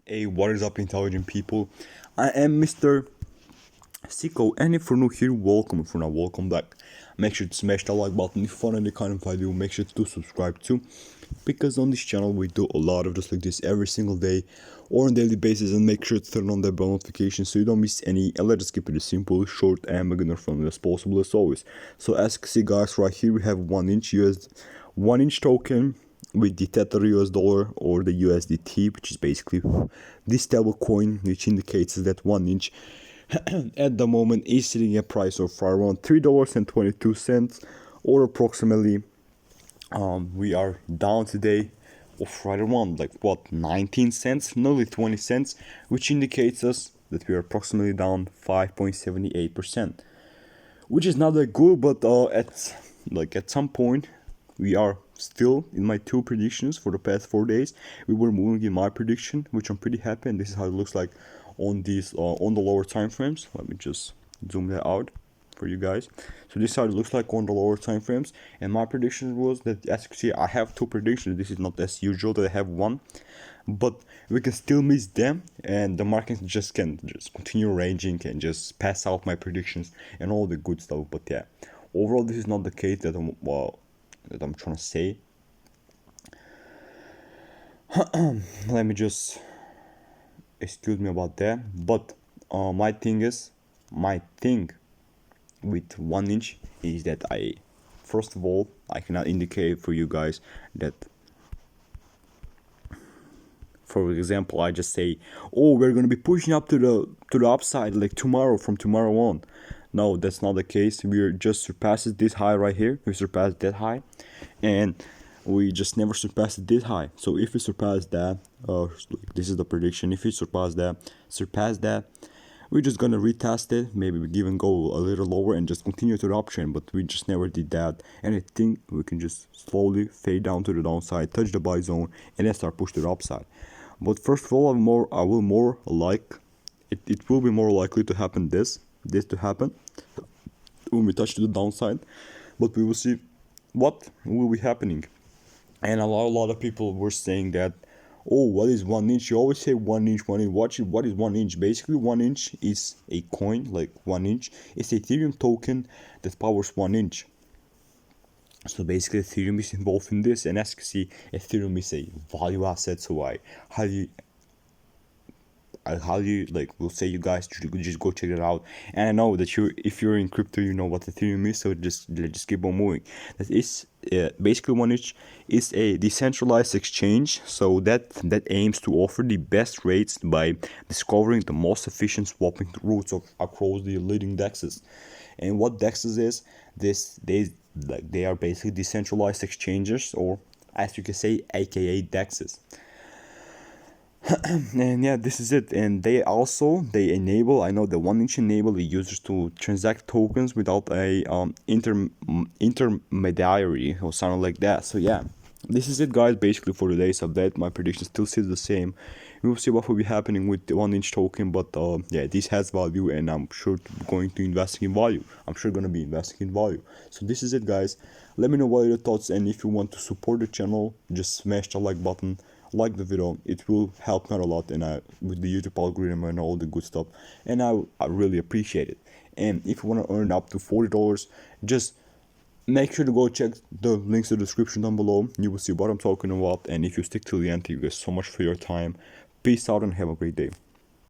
Hey, what is up, intelligent people? I am Mr. Sicko, and if you're new here, welcome. If you're not, welcome back. Make sure to smash that like button. If you find any kind of video, make sure to subscribe too, because on this channel we do a lot of just like this every single day or on daily basis, and make sure to turn on the bell notification so you don't miss any. And let's keep it as simple, short, and beginner friendly as possible as always. So as you can see, guys, right here we have 1 inch token with the Tether US dollar or the USDT, which is basically this stable coin, which indicates that 1 inch at the moment is sitting at a price of around $3.22, or approximately we are down today of right around like what, 19 cents, nearly 20 cents, which indicates us that we are approximately down 5.78%, which is not that good, but at some point we are still in my two predictions for the past 4 days. We were moving in my prediction, which I'm pretty happy, and this is how it looks like on these on the lower time frames. Let me just zoom that out for you guys. So this is how it looks like on the lower time frames, and my prediction was that, as you can see, I have two predictions. This is not as usual that I have one, but we can still miss them, and the market can just continue ranging and just pass out my predictions and all the good stuff. But yeah, overall this is not the case that I'm trying to say. Let me just excuse me about that. But my thing with 1 inch is that first of all, I cannot indicate for you guys that, for example, I just say, oh, we're gonna be pushing up to the upside like tomorrow, from tomorrow on. No, that's not the case. We just surpassed this high right here. We surpassed that high, and we just never surpassed this high. So if we surpass that, this is the prediction. If we surpass that, we're just gonna retest it. Maybe we give and go a little lower and just continue to the uptrend. But we just never did that, and I think we can just slowly fade down to the downside, touch the buy zone, and then start push to the upside. But first of all, it will be more likely to happen this to happen when we touch to the downside, but we will see what will be happening. And a lot of people were saying that, oh, what is 1 inch? You always say 1 inch, 1 inch. What is 1 inch? Basically, 1 inch is a coin, like 1 inch. It's an Ethereum token that powers 1 inch. So basically, Ethereum is involved in this, and as you can see, Ethereum is a value asset. So we'll say you guys should just go check it out. And I know that if you're in crypto, you know what Ethereum is, so let's just keep on moving. That is basically 1 inch is a decentralized exchange, so that aims to offer the best rates by discovering the most efficient swapping routes across the leading dexes. And what dexes is this? They are basically decentralized exchanges, or as you can say, aka dexes. And yeah, this is it. And they enable, I know the 1 inch enable the users to transact tokens without a intermediary or something like that. So yeah, this is it, guys, basically for today's update. My prediction still stays the same. We will see what will be happening with the 1 inch token, but yeah, this has value, and I'm sure going to invest in value. I'm sure gonna be investing in value. So this is it, guys. Let me know what are your thoughts, and if you want to support the channel, just smash the like button. Like the video, it will help me out a lot, and with the YouTube algorithm and all the good stuff, and I really appreciate it. And if you want to earn up to $40, just make sure to go check the links in the description down below. You will see what I'm talking about, and if you stick till the end, thank you guys so much for your time. Peace out and have a great day.